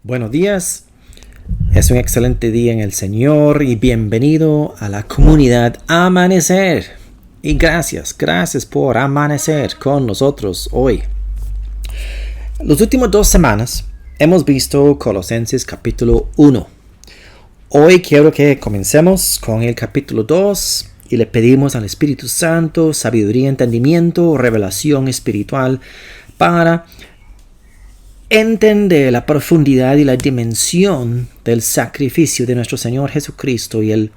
Buenos días, es un excelente día en el Señor y bienvenido a la comunidad Amanecer. Y gracias por amanecer con nosotros hoy. Las últimas 2 semanas hemos visto Colosenses capítulo 1. Hoy quiero que comencemos con el capítulo 2 y le pedimos al Espíritu Santo sabiduría, entendimiento, revelación espiritual para entender la profundidad y la dimensión del sacrificio de nuestro Señor Jesucristo y el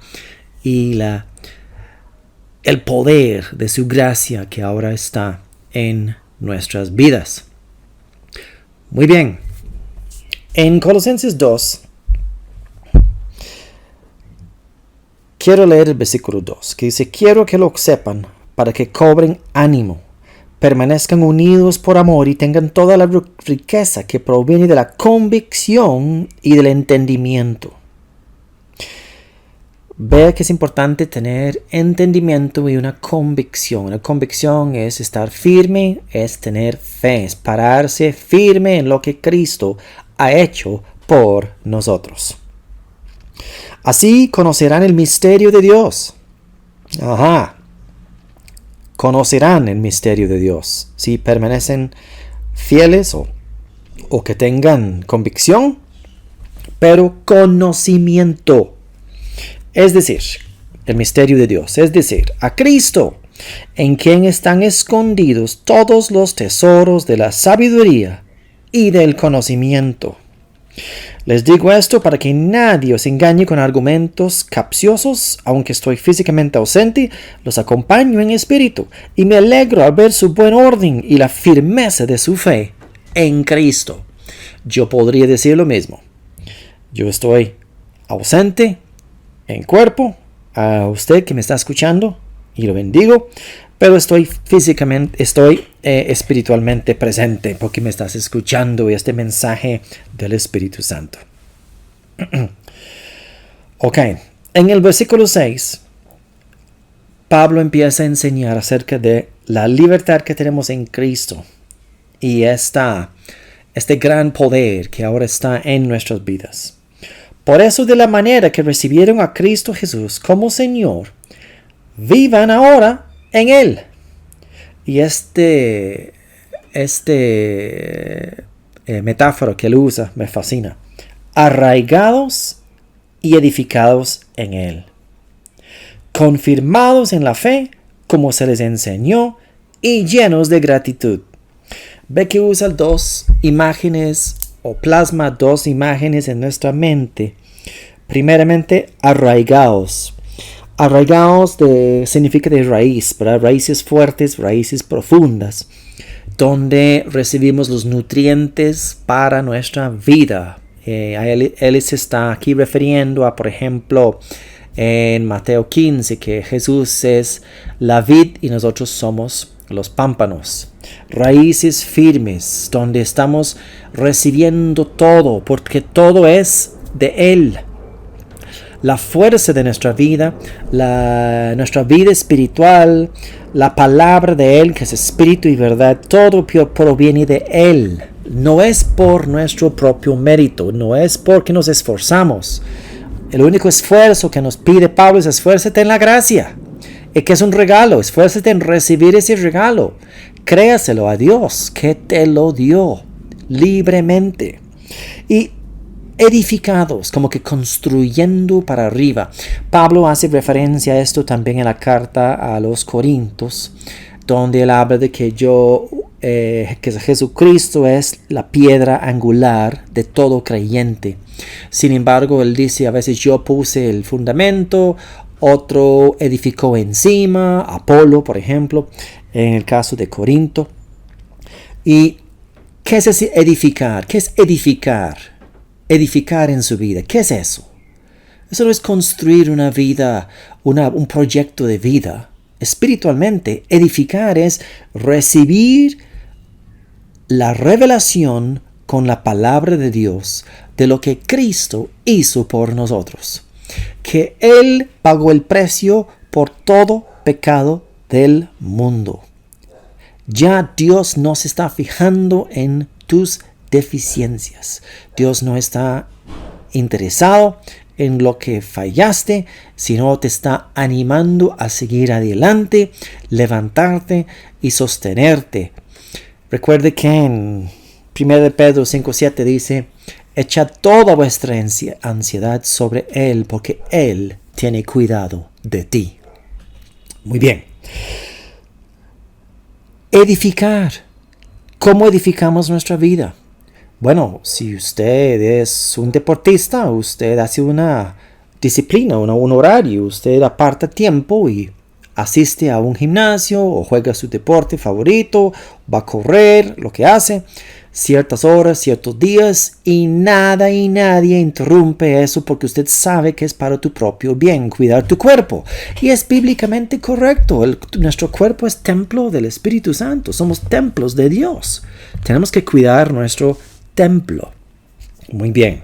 poder de su gracia que ahora está en nuestras vidas. Muy bien, en Colosenses 2 quiero leer el versículo 2 que dice: quiero que lo sepan para que cobren ánimo, permanezcan unidos por amor y tengan toda la riqueza que proviene de la convicción y del entendimiento. Vea que es importante tener entendimiento y una convicción. Una convicción es estar firme, es tener fe, es pararse firme en lo que Cristo ha hecho por nosotros. Así conocerán el misterio de Dios. Conocerán el misterio de Dios si permanecen fieles o que tengan convicción, pero conocimiento. Es decir, el misterio de Dios, es decir, a Cristo, en quien están escondidos todos los tesoros de la sabiduría y del conocimiento. Les digo esto para que nadie os engañe con argumentos capciosos. Aunque estoy físicamente ausente, los acompaño en espíritu y me alegro al ver su buen orden y la firmeza de su fe en Cristo. Yo podría decir lo mismo. Yo estoy ausente en cuerpo, a usted que me está escuchando, y lo bendigo, pero estoy espiritualmente presente porque me estás escuchando y este mensaje del Espíritu Santo. Ok, en el versículo 6, Pablo empieza a enseñar acerca de la libertad que tenemos en Cristo y este gran poder que ahora está en nuestras vidas. Por eso, de la manera que recibieron a Cristo Jesús como Señor, vivan ahora en Él. Y metáfora que él usa me fascina. Arraigados y edificados en Él. Confirmados en la fe, como se les enseñó, y llenos de gratitud. Ve que usa 2 imágenes o plasma 2 imágenes en nuestra mente. Primeramente, arraigados. Arraigados significa de raíz, ¿verdad? Raíces fuertes, raíces profundas, donde recibimos los nutrientes para nuestra vida. Él se está aquí refiriendo a, por ejemplo, en Mateo 15, que Jesús es la vid y nosotros somos los pámpanos. Raíces firmes, donde estamos recibiendo todo, porque todo es de Él. La fuerza de nuestra vida, nuestra vida espiritual, la palabra de Él, que es espíritu y verdad, todo proviene de Él. No es por nuestro propio mérito, no es porque nos esforzamos. El único esfuerzo que nos pide Pablo es: esfuérzate en la gracia. Y que es un regalo, esfuérzate en recibir ese regalo. Créaselo a Dios, que te lo dio libremente. Y edificados, como que construyendo para arriba. Pablo hace referencia a esto también en la carta a los Corintios, donde él habla de que que Jesucristo es la piedra angular de todo creyente. Sin embargo, él dice: a veces yo puse el fundamento, otro edificó encima, Apolo, por ejemplo, en el caso de Corinto. ¿Y qué es edificar? ¿Qué es edificar? Edificar en su vida. ¿Qué es eso? Eso no es construir una vida, un proyecto de vida. Espiritualmente, edificar es recibir la revelación con la palabra de Dios de lo que Cristo hizo por nosotros. Que Él pagó el precio por todo pecado del mundo. Ya Dios no se está fijando en tus deficiencias. Dios no está interesado en lo que fallaste, sino te está animando a seguir adelante, levantarte y sostenerte. Recuerde que en 1 Pedro 5:7 dice: echad toda vuestra ansiedad sobre Él, porque Él tiene cuidado de ti. Muy bien. Edificar. ¿Cómo edificamos nuestra vida? Bueno, si usted es un deportista, usted hace una disciplina, un horario, usted aparta tiempo y asiste a un gimnasio o juega su deporte favorito, va a correr, lo que hace, ciertas horas, ciertos días, y nada y nadie interrumpe eso porque usted sabe que es para tu propio bien, cuidar tu cuerpo. Y es bíblicamente correcto. Nuestro cuerpo es templo del Espíritu Santo. Somos templos de Dios. Tenemos que cuidar nuestro templo. Muy bien.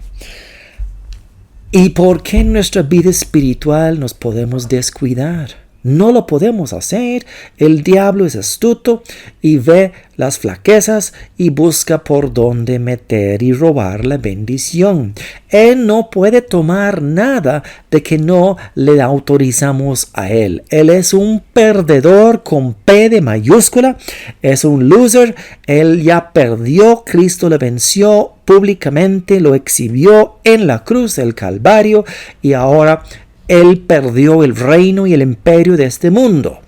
¿Y por qué en nuestra vida espiritual nos podemos descuidar? No lo podemos hacer. El diablo es astuto y ve las flaquezas y busca por dónde meter y robar la bendición. Él no puede tomar nada de que no le autorizamos a él. Él es un perdedor con P de mayúscula. Es un loser. Él ya perdió. Cristo le venció públicamente, lo exhibió en la cruz del Calvario y ahora Él perdió el reino y el imperio de este mundo.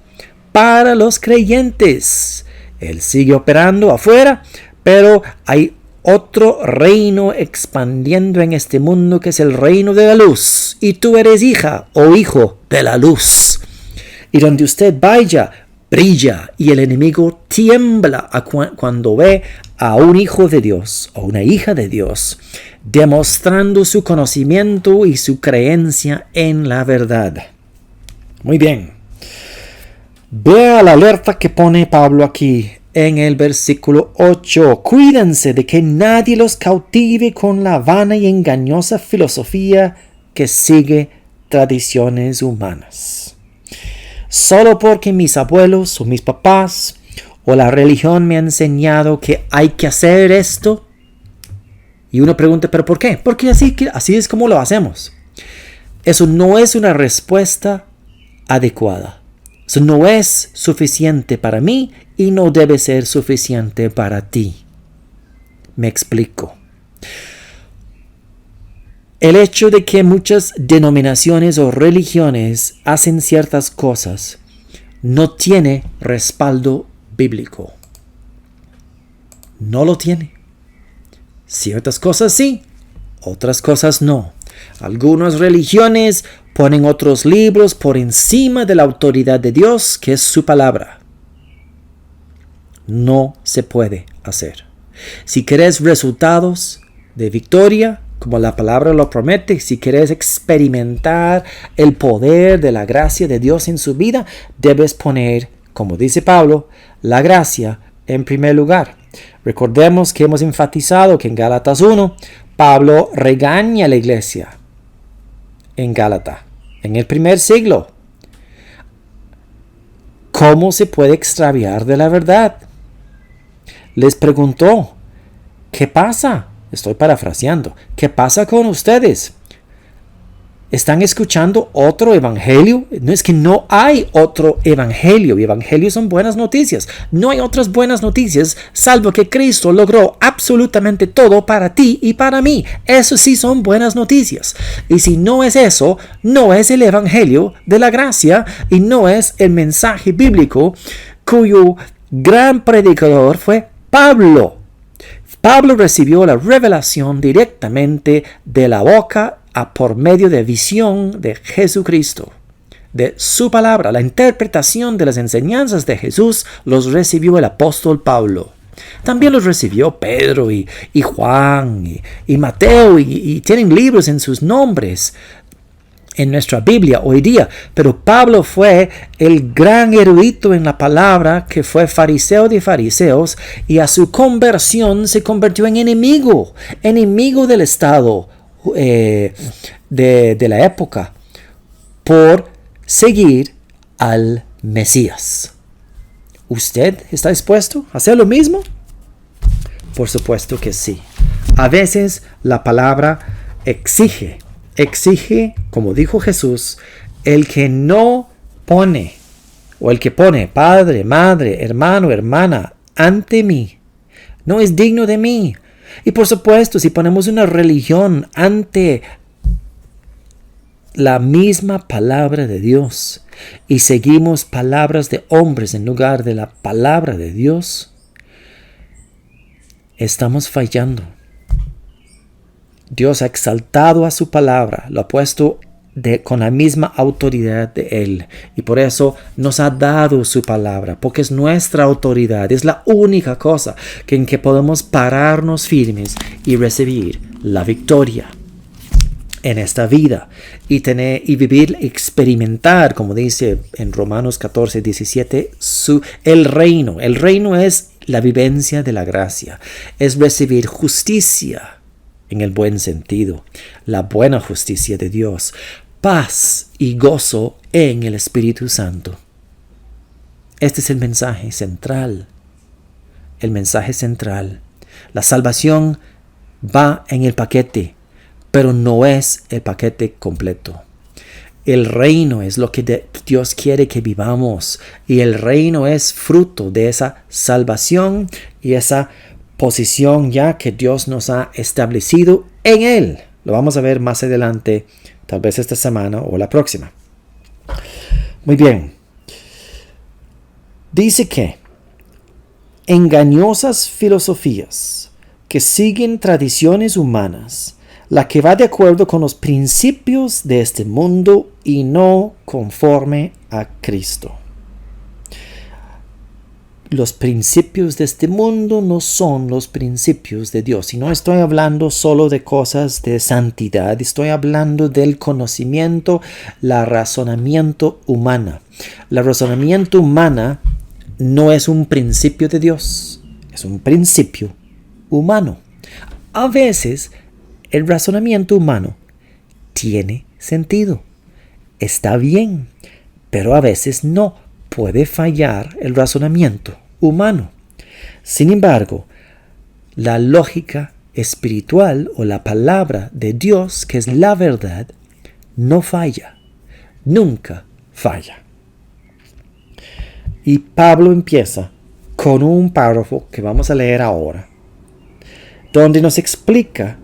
Para los creyentes, Él sigue operando afuera, pero hay otro reino expandiendo en este mundo que es el reino de la luz. Y tú eres hija o hijo de la luz. Y donde usted vaya, brilla, y el enemigo tiembla cuando ve a un hijo de Dios o una hija de Dios demostrando su conocimiento y su creencia en la verdad. Muy bien. Vea la alerta que pone Pablo aquí en el versículo 8. Cuídense de que nadie los cautive con la vana y engañosa filosofía que sigue tradiciones humanas. Solo porque mis abuelos o mis papás o la religión me ha enseñado que hay que hacer esto. Y uno pregunta, ¿pero por qué? Porque así es como lo hacemos. Eso no es una respuesta adecuada. Eso no es suficiente para mí y no debe ser suficiente para ti. Me explico. El hecho de que muchas denominaciones o religiones hacen ciertas cosas no tiene respaldo bíblico. No lo tiene. Ciertas cosas sí, otras cosas no. Algunas religiones ponen otros libros por encima de la autoridad de Dios, que es su palabra. No se puede hacer. Si quieres resultados de victoria, como la palabra lo promete, si quieres experimentar el poder de la gracia de Dios en su vida, debes poner, como dice Pablo, la gracia en primer lugar. Recordemos que hemos enfatizado que en Gálatas 1, Pablo regaña a la iglesia en Gálata, en el primer siglo. ¿Cómo se puede extraviar de la verdad? Les preguntó, ¿qué pasa? Estoy parafraseando. ¿Qué pasa con ustedes? ¿Están escuchando otro evangelio? No es que no hay otro evangelio. Y evangelios son buenas noticias. No hay otras buenas noticias salvo que Cristo logró absolutamente todo para ti y para mí. Eso sí son buenas noticias. Y si no es eso, no es el evangelio de la gracia y no es el mensaje bíblico cuyo gran predicador fue Pablo. Pablo recibió la revelación directamente de la boca por medio de visión de Jesucristo, de su palabra. La interpretación de las enseñanzas de Jesús los recibió el apóstol Pablo. También los recibió Pedro y Juan y Mateo y tienen libros en sus nombres en nuestra Biblia hoy día. Pero Pablo fue el gran erudito en la palabra, que fue fariseo de fariseos, y a su conversión se convirtió en enemigo del Estado de la época por seguir al Mesías. ¿Usted está dispuesto a hacer lo mismo? Por supuesto que sí. A veces la palabra exige, como dijo Jesús, el que no pone, o el que pone padre, madre, hermano, hermana, ante mí, no es digno de mí. Y por supuesto, si ponemos una religión ante la misma palabra de Dios y seguimos palabras de hombres en lugar de la palabra de Dios, estamos fallando. Dios ha exaltado a su palabra, lo ha puesto con la misma autoridad de Él. Y por eso nos ha dado su palabra, porque es nuestra autoridad, es la única cosa en que podemos pararnos firmes y recibir la victoria en esta vida y vivir, experimentar, como dice en Romanos 14, 17, el reino. El reino es la vivencia de la gracia, es recibir justicia en el buen sentido, la buena justicia de Dios, paz y gozo en el Espíritu Santo. Este es el mensaje central. El mensaje central. La salvación va en el paquete, pero no es el paquete completo. El reino es lo que Dios quiere que vivamos, y el reino es fruto de esa salvación y esa posición ya que Dios nos ha establecido en Él. Lo vamos a ver más adelante, tal vez esta semana o la próxima. Muy bien. Dice que engañosas filosofías que siguen tradiciones humanas, la que va de acuerdo con los principios de este mundo y no conforme a Cristo. Los principios de este mundo no son los principios de Dios. Y no estoy hablando solo de cosas de santidad. Estoy hablando del conocimiento, el razonamiento humano. El razonamiento humano no es un principio de Dios. Es un principio humano. A veces el razonamiento humano tiene sentido. Está bien. Pero a veces no. Puede fallar el razonamiento humano. Sin embargo, la lógica espiritual o la palabra de Dios, que es la verdad, no falla. Nunca falla. Y Pablo empieza con un párrafo que vamos a leer ahora, donde nos explica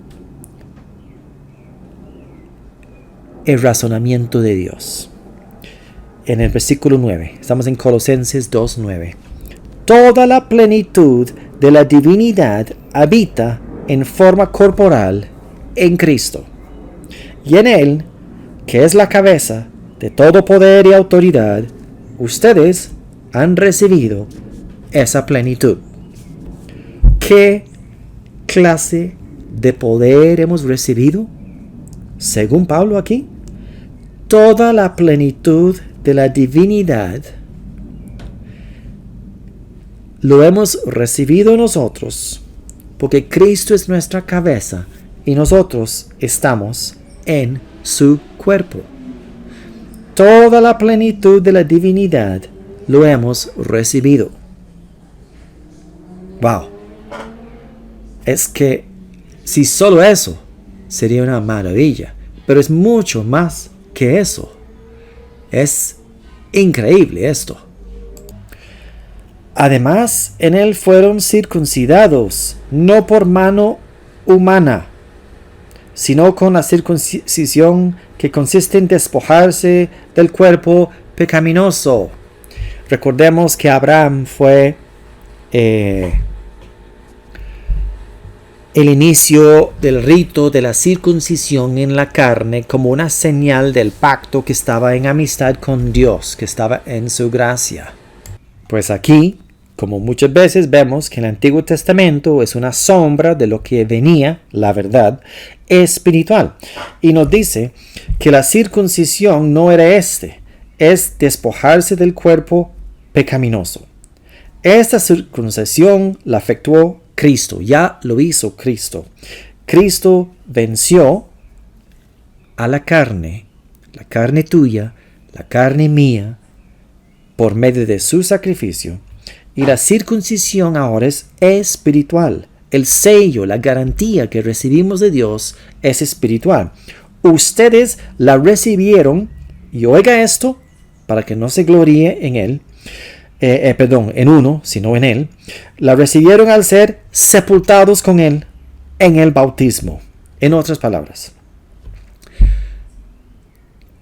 el razonamiento de Dios. En el versículo 9, estamos en Colosenses 2:9. Toda la plenitud de la divinidad habita en forma corporal en Cristo. Y en Él, que es la cabeza de todo poder y autoridad, ustedes han recibido esa plenitud. ¿Qué clase de poder hemos recibido? Según Pablo aquí, toda la plenitud de la divinidad lo hemos recibido nosotros, porque Cristo es nuestra cabeza y nosotros estamos en su cuerpo. Toda la plenitud de la divinidad lo hemos recibido. Wow. Es que si solo eso sería una maravilla, pero es mucho más que eso. Es increíble esto. Además, en Él fueron circuncidados, no por mano humana, sino con la circuncisión que consiste en despojarse del cuerpo pecaminoso. Recordemos que Abraham fue el inicio del rito de la circuncisión en la carne como una señal del pacto que estaba en amistad con Dios, que estaba en su gracia. Pues aquí, como muchas veces vemos que el Antiguo Testamento es una sombra de lo que venía, la verdad, espiritual. Y nos dice que la circuncisión no era es despojarse del cuerpo pecaminoso. Esta circuncisión la efectuó Cristo, ya lo hizo Cristo. Cristo venció a la carne tuya, la carne mía, por medio de su sacrificio. Y la circuncisión ahora es espiritual, el sello, la garantía que recibimos de Dios es espiritual. Ustedes la recibieron, y oiga esto, para que no se gloríe en él, en uno, sino en él, la recibieron al ser sepultados con él en el bautismo. En otras palabras,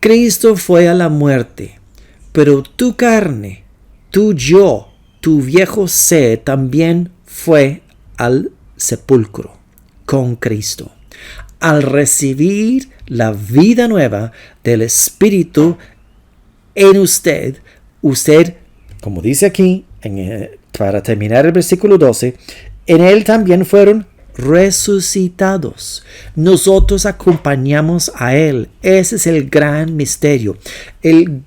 Cristo fue a la muerte, pero tu carne, tu yo, tu viejo ser también fue al sepulcro con Cristo. Al recibir la vida nueva del Espíritu en usted, como dice aquí, para terminar el versículo 12, en él también fueron resucitados. Nosotros acompañamos a él. Ese es el gran misterio. El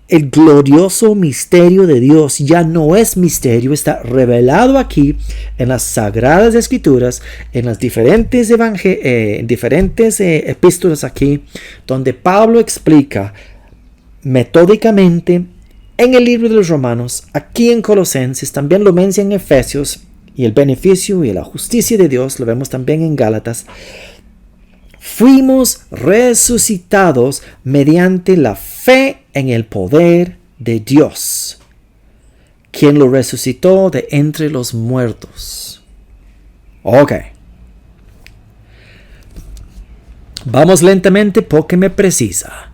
glorioso misterio de Dios ya no es misterio, está revelado aquí en las Sagradas Escrituras, en las diferentes epístolas aquí, donde Pablo explica metódicamente en el libro de los Romanos, aquí en Colosenses, también lo menciona en Efesios, y el beneficio y la justicia de Dios lo vemos también en Gálatas. Fuimos resucitados mediante la fe en el poder de Dios, quien lo resucitó de entre los muertos. Ok. Vamos lentamente porque me precisa.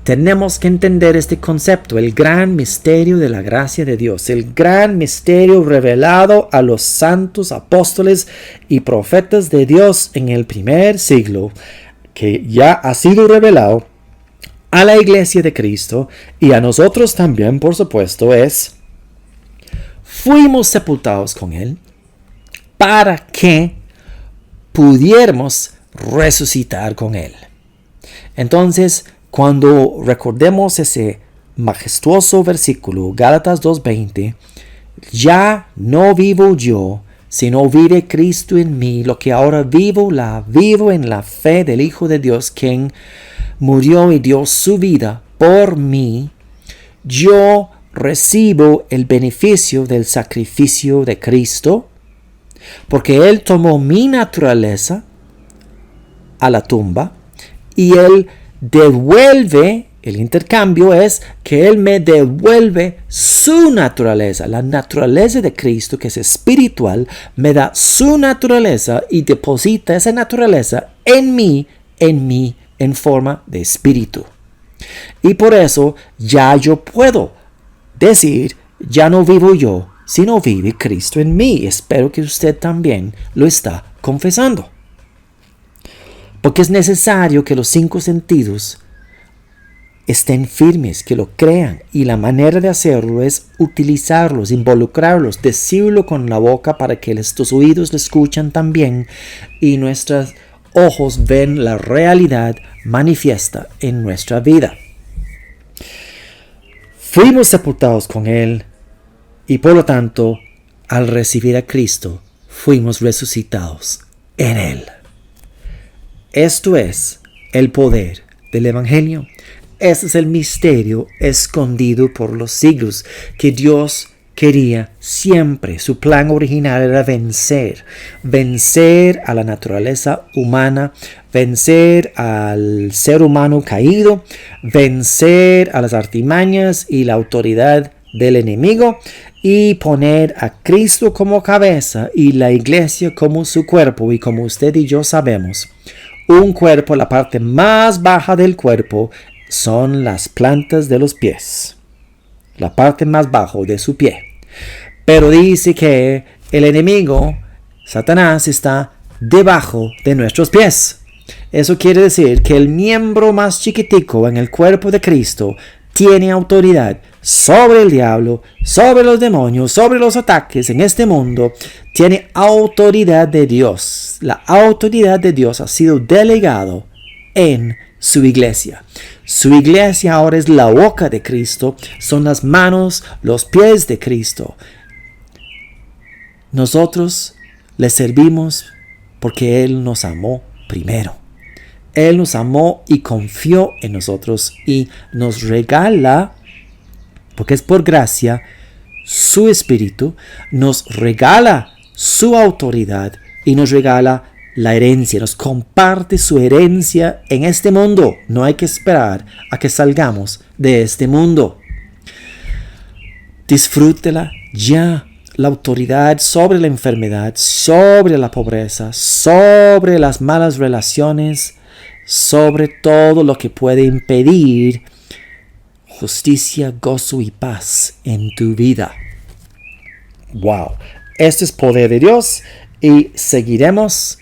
Tenemos que entender este concepto, el gran misterio de la gracia de Dios, el gran misterio revelado a los santos apóstoles y profetas de Dios en el primer siglo, que ya ha sido revelado a la iglesia de Cristo y a nosotros también, por supuesto, es: fuimos sepultados con Él para que pudiéramos resucitar con Él. Entonces, cuando recordemos ese majestuoso versículo, Gálatas 2:20, ya no vivo yo, sino vive Cristo en mí. Lo que ahora vivo, la vivo en la fe del Hijo de Dios, quien murió y dio su vida por mí. Yo recibo el beneficio del sacrificio de Cristo, porque Él tomó mi naturaleza a la tumba y Él devuelve, el intercambio es que Él me devuelve su naturaleza, la naturaleza de Cristo, que es espiritual, me da su naturaleza y deposita esa naturaleza en mí, en forma de espíritu. Y por eso ya yo puedo decir, ya no vivo yo, sino vive Cristo en mí. Espero que usted también lo está confesando. Porque es necesario que los 5 sentidos estén firmes, que lo crean. Y la manera de hacerlo es utilizarlos, involucrarlos, decirlo con la boca para que estos oídos lo escuchan también. Y nuestros ojos ven la realidad manifiesta en nuestra vida. Fuimos sepultados con Él y por lo tanto, al recibir a Cristo, fuimos resucitados en Él. Esto es el poder del Evangelio. Este es el misterio escondido por los siglos que Dios quería siempre. Su plan original era vencer a la naturaleza humana, vencer al ser humano caído, vencer a las artimañas y la autoridad del enemigo y poner a Cristo como cabeza y la iglesia como su cuerpo. Y como usted y yo sabemos, un cuerpo, la parte más baja del cuerpo, son las plantas de los pies. La parte más baja de su pie. Pero dice que el enemigo, Satanás, está debajo de nuestros pies. Eso quiere decir que el miembro más chiquitico en el cuerpo de Cristo tiene autoridad sobre el diablo, sobre los demonios, sobre los ataques en este mundo. Tiene autoridad de Dios. La autoridad de Dios ha sido delegado en su iglesia. Su iglesia ahora es la boca de Cristo, son las manos, los pies de Cristo. Nosotros le servimos porque Él nos amó primero. Él nos amó y confió en nosotros y nos regala, porque es por gracia, su Espíritu, nos regala su autoridad y nos regala la herencia, nos comparte su herencia en este mundo. No hay que esperar a que salgamos de este mundo. Disfrútela ya. La autoridad sobre la enfermedad, sobre la pobreza, sobre las malas relaciones, sobre todo lo que puede impedir justicia, gozo y paz en tu vida. Wow, esto es poder de Dios y seguiremos,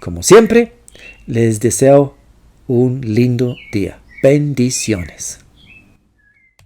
como siempre. Les deseo un lindo día. Bendiciones.